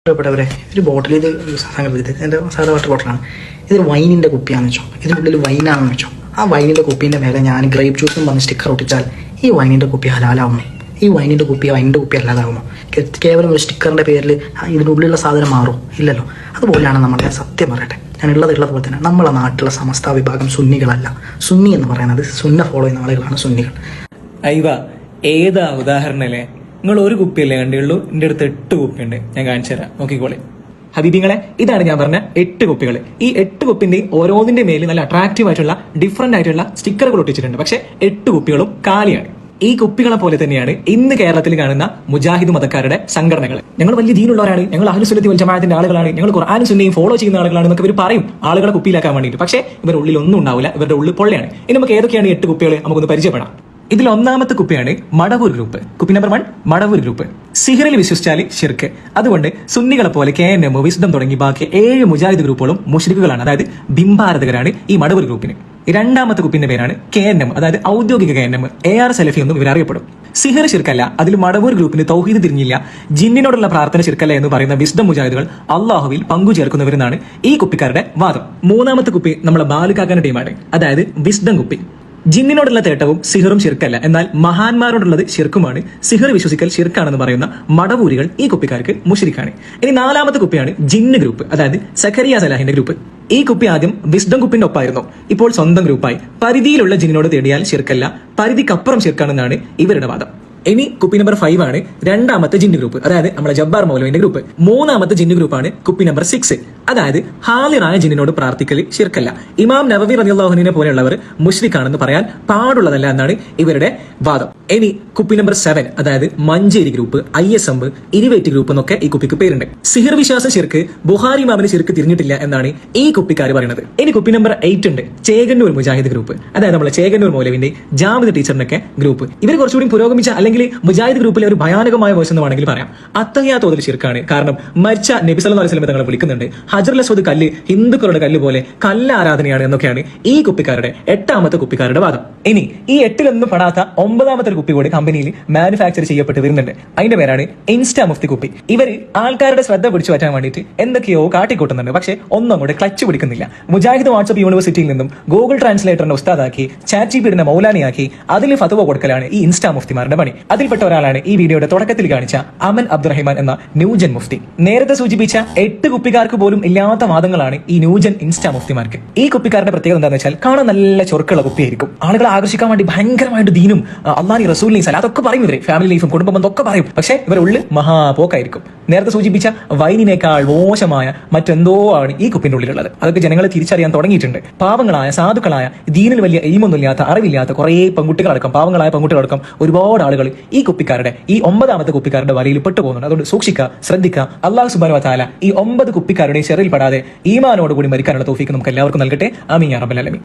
പ്രിയപ്പെട്ടവരെ, ഒരു ബോട്ടിൽ ഇത് സങ്കല്പിച്ചത് എൻ്റെ സാധാ വാട്ടർ ബോട്ടിലാണ്. ഇതൊരു വൈനിൻ്റെ കുപ്പിയാണെന്ന് വെച്ചോ, ഇതിനുള്ളിൽ വൈനാണെന്ന് വെച്ചോ. ആ വൈനിൻ്റെ കുപ്പീൻ്റെ മേലെ ഞാൻ ഗ്രേപ്പ് ജ്യൂസും പറഞ്ഞ് സ്റ്റിക്കർ ഒട്ടിച്ചാൽ ഈ വൈനിൻ്റെ കുപ്പി ഹലാലാവുമോ? ഈ വൈനിൻ്റെ കുപ്പി അല്ലാതാകുമോ? കേവലം ഒരു സ്റ്റിക്കറിൻ്റെ പേരിൽ ഇതിനുള്ളിലുള്ള സാധനം മാറും? ഇല്ലല്ലോ. അതുപോലെയാണ് നമ്മളെ സത്യം പറയട്ടെ, ഞാൻ ഉള്ളതുപോലെ തന്നെ നമ്മളെ നാട്ടിലുള്ള സമസ്ത വിഭാഗം സുന്നികളല്ല. സുന്നി എന്ന് പറയുന്നത് സുന്ന ഫോളോ ചെയ്യുന്ന ആളുകളാണ് സുന്നികൾ. ഏതാ ഉദാഹരണല്ലേ? നിങ്ങൾ ഒരു കുപ്പിയല്ലേ കണ്ടുള്ളൂ, എൻ്റെ അടുത്ത് 8 കുപ്പിയുണ്ട്. ഞാൻ കാണിച്ചു തരാം, നോക്കിക്കോളെ ഹബീബിങ്ങളെ. ഇതാണ് ഞാൻ പറഞ്ഞ 8 കുപ്പികൾ. ഈ 8 കുപ്പിന്റെ ഓരോന്നിന്റെ മേലിൽ നല്ല അട്രാക്റ്റീവ് ആയിട്ടുള്ള ഡിഫറെന്റ് ആയിട്ടുള്ള സ്റ്റിക്കറുകൾ ഒട്ടിച്ചിട്ടുണ്ട്. പക്ഷെ 8 കുപ്പികളും കാലിയാണ്. ഈ കുപ്പികളെ പോലെ തന്നെയാണ് ഇന്ന് കേരളത്തിൽ കാണുന്ന മുജാഹിദ് മതക്കാരുടെ സംഘടനകൾ. ഞങ്ങൾ വലിയ ദീനുള്ളവരാണ്, ഞങ്ങൾ അഹ്ലു സുന്നത്തി വൽ ജമാഅത്തിന്റെ ആളുകളാണ്, ഞങ്ങൾ ഖുർആനും സുന്നയും ഫോളോ ചെയ്യുന്ന ആളുകളാണ് എന്നൊക്കെ ഇവർ പറയും ആളുകളെ കുപ്പിയിലാക്കാൻ വേണ്ടിയിട്ട്. പക്ഷേ ഇവരുടെ ഉള്ളിൽ ഒന്നും ഉണ്ടാവില്ല, ഇവരുടെ ഉള്ളിൽ പൊള്ളയാണ്. ഇനി നമുക്ക് ഏതൊക്കെയാണ് 8 കുപ്പികൾ നമുക്കൊന്ന് പരിചയപ്പെടാം. ഇതിൽ ഒന്നാമത്തെ കുപ്പിയാണ് മടവൂർ ഗ്രൂപ്പ്. കുപ്പി നമ്പർ 1 മടവൂർ ഗ്രൂപ്പ്. സിഹറിൽ വിശ്വസിച്ചാൽ ഷിർക്ക്. അതുകൊണ്ട് സുന്നികളെ പോലെ KNM, വിസ്ഡം തുടങ്ങി ബാക്കി 7 മുജാഹിദ് ഗ്രൂപ്പുകളും മുശ്രിക്കുകളാണ്, അതായത് ബിംബാരധകരാണ് ഈ മടവൂർ ഗ്രൂപ്പിന്. രണ്ടാമത്തെ കുപ്പിന്റെ പേരാണ് KNM, അതായത് ഔദ്യോഗിക KNM, AR സലഫി എന്നും ഇവർ അറിയപ്പെടും. സിഹർ ശിർക്കല്ല, അതിൽ മടവൂർ ഗ്രൂപ്പിന് തൗഹീദ് തിരിഞ്ഞില്ല, ജിന്നിനോടുള്ള പ്രാർത്ഥന ശിർക്കല്ല എന്ന് പറയുന്ന വിസ്ഡം മുജാഹിദുകൾ അള്ളാഹുവിൽ പങ്കു ചേർക്കുന്നവരെന്നാണ് ഈ കുപ്പിക്കാരുടെ വാദം. മൂന്നാമത്തെ കുപ്പി നമ്മളെ ബാലുക്കാക്കാന്റെ ടീമാണ്, അതായത് വിസ്ഡം കുപ്പി. ജിന്നിനോടുള്ള തേട്ടവും സിഹറും ശിർക്കല്ല, എന്നാൽ മഹാന്മാരോടുള്ളത് ശിർക്കുമാണ്. സിഹർ വിശ്വസിക്കൽ ശിർക്കാണെന്ന് പറയുന്ന മടവൂരികൾ ഈ കുപ്പിക്കാർക്ക് മുശ്രിക്കാണ്. ഇനി നാലാമത്തെ കുപ്പിയാണ് ജിന്ന് ഗ്രൂപ്പ്, അതായത് സഖറിയ സലാഹിന്റെ ഗ്രൂപ്പ്. ഈ കുപ്പി ആദ്യം വിസ്ഡം കുപ്പിന്റെ ഒപ്പായിരുന്നു, ഇപ്പോൾ സ്വന്തം ഗ്രൂപ്പായി. പരിധിയിലുള്ള ജിന്നിനോട് തേടിയാൽ ശിർക്കല്ല, പരിധിക്കപ്പുറം ശിർക്കാണെന്നാണ് ഇവരുടെ വാദം. ഇനി കുപ്പി നമ്പർ 5 ആണ് രണ്ടാമത്തെ ജിന്ന് ഗ്രൂപ്പ്, അതായത് നമ്മുടെ ജബ്ബാർ മൗലവിന്റെ ഗ്രൂപ്പ്. മൂന്നാമത്തെ ജിന്ന് ഗ്രൂപ്പാണ് കുപ്പി നമ്പർ 6, അതായത് ഹാലിറായ ജിന്നിനോട് പ്രാർത്ഥിക്കൽ ശിർക്കല്ല. ഇമാം നവവി റളിയല്ലാഹു അൻഹുവിനെ പോലെയുള്ളവർ മുശ്രിക്കാണെന്ന് പറയാൻ പാടുള്ളതല്ല എന്നാണ് ഇവരുടെ വാദം. ഇനി കുപ്പി നമ്പർ 7, അതായത് മഞ്ചേരി ഗ്രൂപ്പ്, ISM, ഇരിവേറ്റ് ഗ്രൂപ്പ് എന്നൊക്കെ ഈ കുപ്പിക്ക് പേരുണ്ട്. സിഹിർ വിശ്വാസം ശിർക്ക്, ബുഹാരി ഇമാമിന് ശിർക്ക് തിരിഞ്ഞിട്ടില്ല എന്നാണ് ഈ കുപ്പിക്കാർ പറയുന്നത്. ഇനി കുപ്പി നമ്പർ 8 ഉണ്ട്, ചേകന്നൂർ മുജാഹിദ് ഗ്രൂപ്പ്, അതായത് നമ്മളെ ചേകന്നൂർ മൗലവിന്റെ ജാമിദ് ടീച്ചറിനൊക്കെ ഗ്രൂപ്പ്. ഇവർ കുറച്ചുകൂടി പുരോഗമിച്ച അല്ലെങ്കിൽ മുജാഹിദ് ഗ്രൂപ്പിലെ ഒരു ഭയാനകമായ വേഴ്സ് എന്ന് വേണമെങ്കിൽ പറയാം. അത്തഹിയാ തോതിൽ ശിർക്കാണ്. കാരണം മരിച്ച നബി സല്ലല്ലാഹു അലൈഹി വസല്ലം തങ്ങളെ വിളിക്കുന്നുണ്ട്. ഹജറുൽ അസ്വദ് കല്ല് ഹിന്ദുക്കളുടെ കല്ല് പോലെ കല്ല് ആരാധനയാണ് എന്നൊക്കെയാണ് ഈ കുപ്പിക്കാരുടെ 8ാമത്തെ കുപ്പിക്കാരുടെ വാദം. ഇനി ഈ 8ലൊന്നും പെടാത്ത 9ാമത്തെ കുപ്പി കൂടി കമ്പനിയിൽ മാനുഫാക്ചർ ചെയ്യപ്പെട്ട് വരുന്നുണ്ട്. അതിന്റെ പേരാണ് ഇൻസ്റ്റാ മുഫ്തി കുപ്പി. ഇവര് ആൾക്കാരുടെ ശ്രദ്ധ പിടിച്ചു പറ്റാൻ വേണ്ടിയിട്ട് എന്തൊക്കെയോ കാട്ടിക്കൂട്ടുന്നുണ്ട്, പക്ഷെ ഒന്നും അങ്ങോട്ട് ക്ലച്ച് പിടിക്കുന്നില്ല. മുജാഹിദ് വാട്സ്ആപ്പ് യൂണിവേഴ്സിറ്റിയിൽ നിന്നും ഗൂഗിൾ ട്രാൻസ്ലേറ്ററിന്റെ ഉസ്താദാക്കി, ചാറ്റ്ജിപിടിയുടെ മൗലാനിയാക്കി അതിൽ ഫത്വ കൊടുക്കലാണ് ഈ ഇൻസ്റ്റാ മുഫ്തിമാരുടെ പണി. അതിൽപ്പെട്ട ഒരാളാണ് ഈ വീഡിയോയുടെ തുടക്കത്തിൽ കാണിച്ച അമൻ അബ്ദുറഹിമാൻ എന്ന ന്യൂജൻ മുഫ്തി. നേരത്തെ സൂചിപ്പിച്ച 8 കുപ്പിക്കാർക്ക് പോലും ഇല്ലാത്ത വാദങ്ങളാണ് ഈ ന്യൂജൻ ഇൻസ്റ്റാ മുഫ്തിമാർക്ക്. ഈ കുപ്പിക്കാരുടെ പ്രത്യേകത എന്താണെന്ന് വെച്ചാൽ കാണാൻ നല്ല ചൊറുക്കുള്ള കുപ്പിയായിരിക്കും. ആളുകളെ ആകർഷിക്കാൻ വേണ്ടി ഭയങ്കരമായിട്ട് ദീനും അള്ളാഹി റസൂലിനെയും സലാത്തൊക്കെ പറയും, ഇവര് ഫാമിലി ലൈഫും കുടുംബം ബന്ധമൊക്കെ പറയും. പക്ഷെ ഇവരുടെ ഉള്ളിൽ മഹാപോക്കായിരിക്കും. നേരത്തെ സൂചിപ്പിച്ച വൈനിനേക്കാൾ മോശമായ മറ്റെന്തോ ആണ് ഈ കുപ്പിന്റെ ഉള്ളിലുള്ളത്. അതൊക്കെ ജനങ്ങളെ തിരിച്ചറിയാൻ തുടങ്ങിയിട്ടുണ്ട്. പാവങ്ങളായ സാധുക്കളായ ദീനിൽ വലിയ എയിമൊന്നുമില്ലാത്ത അറിവില്ലാത്ത കുറെ പെൺകുട്ടികളടക്കം, പാവങ്ങളായ പെൺകുട്ടികളടക്കം ഒരുപാട് ആളുകൾ ഈ കുപ്പിക്കാരുടെ, ഈ 9ാമത്തെ കുപ്പിക്കാരുടെ വലയിൽ പെട്ടുപോകുന്നുണ്ട്. അതുകൊണ്ട് സൂക്ഷിക്കുക, ശ്രദ്ധിക്കുക. അല്ലാഹു സുബ്ഹാനഹു വ തആല ഈ 9 കുപ്പിക്കാരുടെയും ഷെറിൽ പെടാതെ ഈമാനോടുകൂടി മരിക്കാനുള്ള തൗഫീഖ് നമുക്ക് എല്ലാവർക്കും നൽകട്ടെ. ആമീൻ യാ റബ്ബൽ ആലമീൻ.